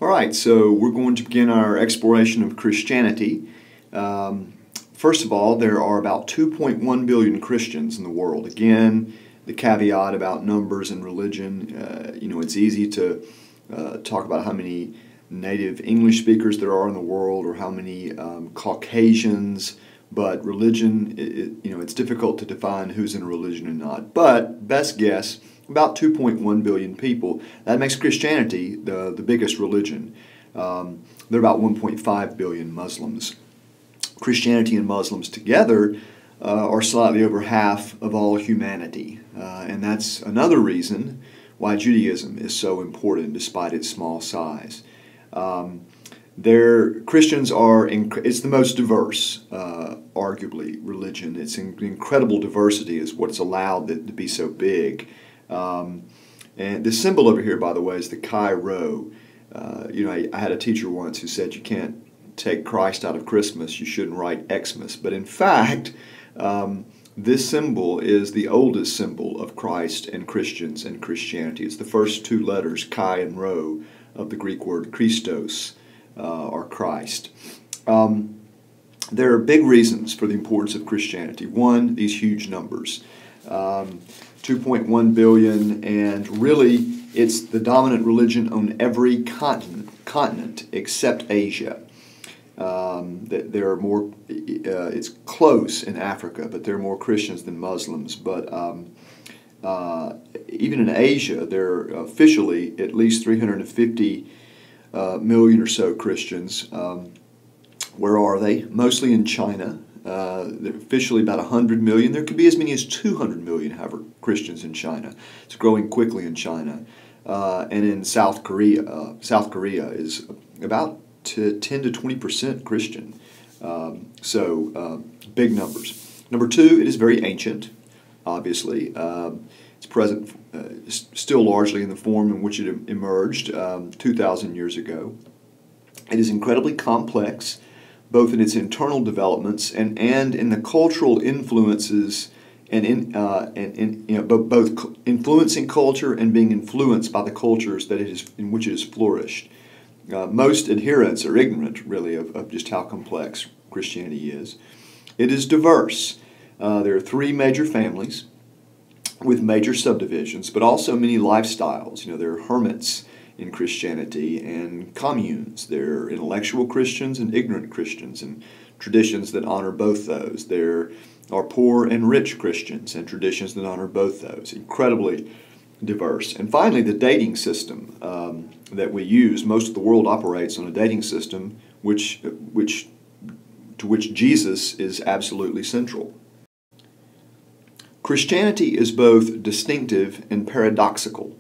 All right, so we're going to begin our exploration of Christianity. First of all, there are about 2.1 billion Christians in the world. Again, the caveat about numbers and religion, it's easy to talk about how many native English speakers there are in the world or how many Caucasians, but religion, it's difficult to define who's in a religion and not. But best guess, about 2.1 billion people. That makes Christianity the biggest religion. There are about 1.5 billion Muslims. Christianity and Muslims together are slightly over half of all humanity. And that's another reason why Judaism is so important despite its small size. Christians are, it's the most diverse, arguably, religion. It's incredible diversity is what's allowed it to be so big. And the symbol over here, by the way, is the Chi Rho. I had a teacher once who said you can't take Christ out of Christmas, you shouldn't write Xmas. But in fact, this symbol is the oldest symbol of Christ and Christians and Christianity. It's the first two letters, Chi and Rho, of the Greek word Christos, or Christ. There are big reasons for the importance of Christianity. One, these huge numbers. 2.1 billion, and really it's the dominant religion on every continent except Asia. There are more, it's close in Africa, but there are more Christians than Muslims. But even in Asia, there are officially at least 350 million or so Christians. Where are they? Mostly in China. They're officially about 100 million. There could be as many as 200 million, however, Christians in China. It's growing quickly in China. And in South Korea is about 10 to 20% Christian. Big numbers. Number two, it is very ancient, obviously. It's present still largely in the form in which it emerged 2,000 years ago. It is incredibly complex, both in its internal developments and in the cultural influences, and both influencing culture and being influenced by the cultures in which it has flourished. Most adherents are ignorant, really, of just how complex Christianity is. It is diverse. There are three major families with major subdivisions, but also many lifestyles. There are hermits in Christianity and communes. There are intellectual Christians and ignorant Christians, and traditions that honor both those. There are poor and rich Christians and traditions that honor both those. Incredibly diverse. And finally, the dating system that we use. Most of the world operates on a dating system to which Jesus is absolutely central. Christianity is both distinctive and paradoxical.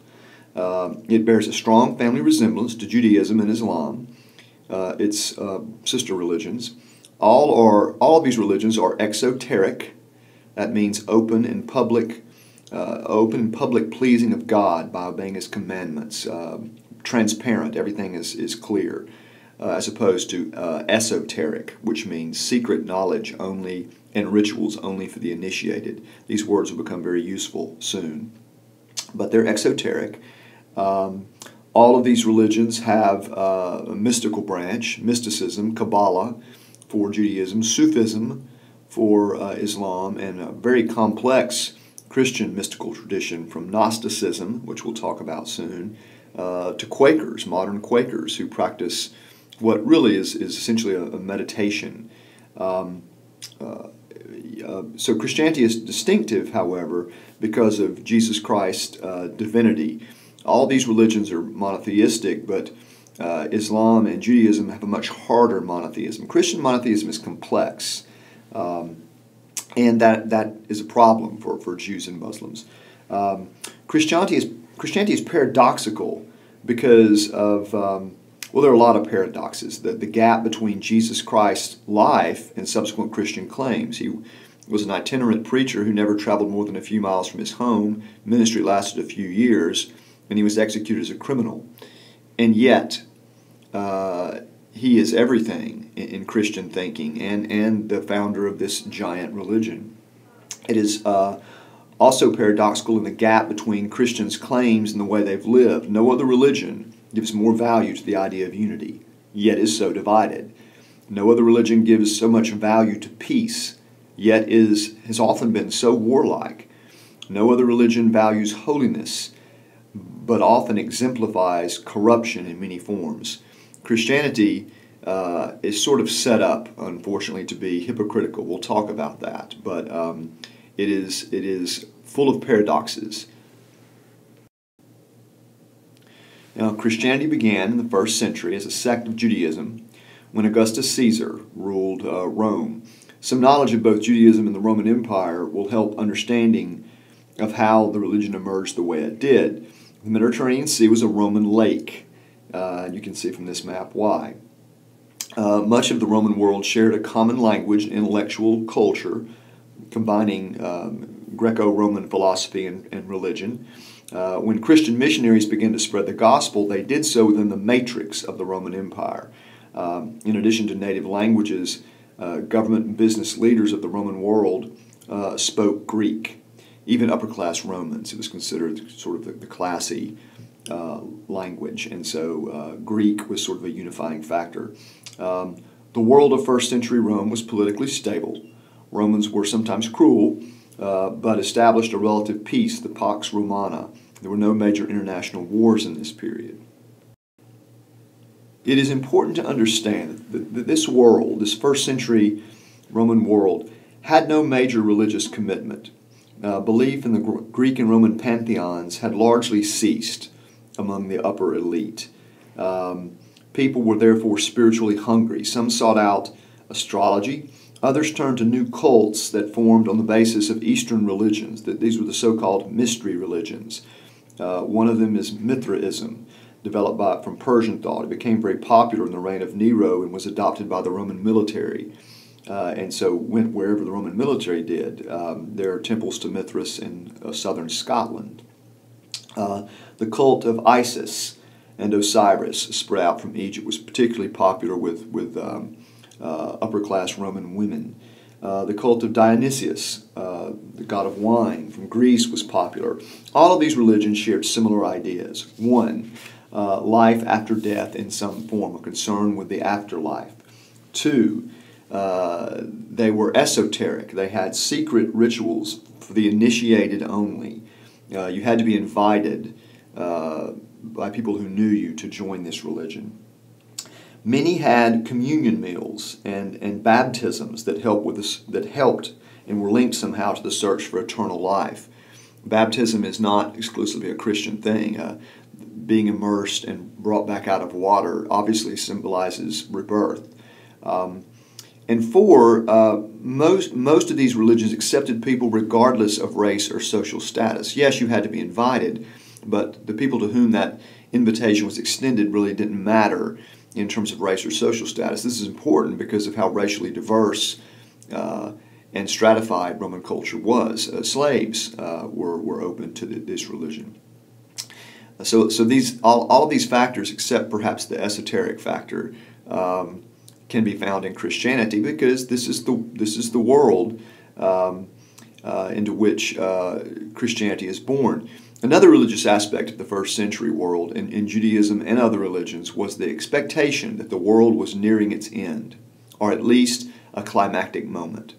It bears a strong family resemblance to Judaism and Islam, its sister religions. All of these religions are exoteric. That means open and public pleasing of God by obeying His commandments. Transparent, everything is clear, as opposed to esoteric, which means secret knowledge only and rituals only for the initiated. These words will become very useful soon. But they're exoteric. All of these religions have a mystical branch, mysticism, Kabbalah for Judaism, Sufism for Islam, and a very complex Christian mystical tradition from Gnosticism, which we'll talk about soon, to Quakers, modern Quakers, who practice what really is essentially a meditation. So Christianity is distinctive, however, because of Jesus Christ's divinity. All these religions are monotheistic, but Islam and Judaism have a much harder monotheism. Christian monotheism is complex, and that is a problem for Jews and Muslims. Christianity is paradoxical because of, there are a lot of paradoxes. The gap between Jesus Christ's life and subsequent Christian claims. He was an itinerant preacher who never traveled more than a few miles from his home. Ministry lasted a few years, and he was executed as a criminal. And yet, he is everything in Christian thinking and the founder of this giant religion. It is also paradoxical in the gap between Christians' claims and the way they've lived. No other religion gives more value to the idea of unity, yet is so divided. No other religion gives so much value to peace, yet has often been so warlike. No other religion values holiness, but often exemplifies corruption in many forms. Christianity is sort of set up, unfortunately, to be hypocritical. We'll talk about that, but it is full of paradoxes. Now, Christianity began in the 1st century as a sect of Judaism when Augustus Caesar ruled Rome. Some knowledge of both Judaism and the Roman Empire will help understanding of how the religion emerged the way it did. The Mediterranean Sea was a Roman lake. You can see from this map why. Much of the Roman world shared a common language and intellectual culture, combining Greco-Roman philosophy and religion. When Christian missionaries began to spread the gospel, they did so within the matrix of the Roman Empire. In addition to native languages, government and business leaders of the Roman world spoke Greek. Even upper-class Romans, it was considered sort of the classy language, and so Greek was sort of a unifying factor. The world of 1st century Rome was politically stable. Romans were sometimes cruel, but established a relative peace, the Pax Romana. There were no major international wars in this period. It is important to understand that this world, this 1st century Roman world, had no major religious commitment. Belief in the Greek and Roman pantheons had largely ceased among the upper elite. People were therefore spiritually hungry. Some sought out astrology. Others turned to new cults that formed on the basis of Eastern religions. These were the so-called mystery religions. One of them is Mithraism, developed from Persian thought. It became very popular in the reign of Nero and was adopted by the Roman military. And so went wherever the Roman military did. There are temples to Mithras in southern Scotland. The cult of Isis and Osiris spread out from Egypt, was particularly popular with upper-class Roman women. The cult of Dionysius, the god of wine, from Greece was popular. All of these religions shared similar ideas. One, life after death in some form, a concern with the afterlife. Two, they were esoteric. They had secret rituals for the initiated only. You had to be invited by people who knew you to join this religion. Many had communion meals and baptisms that helped and were linked somehow to the search for eternal life. Baptism is not exclusively a Christian thing. Being immersed and brought back out of water obviously symbolizes rebirth. And four, most of these religions accepted people regardless of race or social status. Yes, you had to be invited, but the people to whom that invitation was extended really didn't matter in terms of race or social status. This is important because of how racially diverse and stratified Roman culture was. Slaves were open to this religion. So all of these factors, except perhaps the esoteric factor, can be found in Christianity, because this is the world into which Christianity is born. Another religious aspect of the first century world in Judaism and other religions was the expectation that the world was nearing its end, or at least a climactic moment.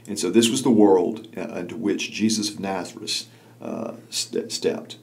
And so this was the world into which Jesus of Nazareth stepped.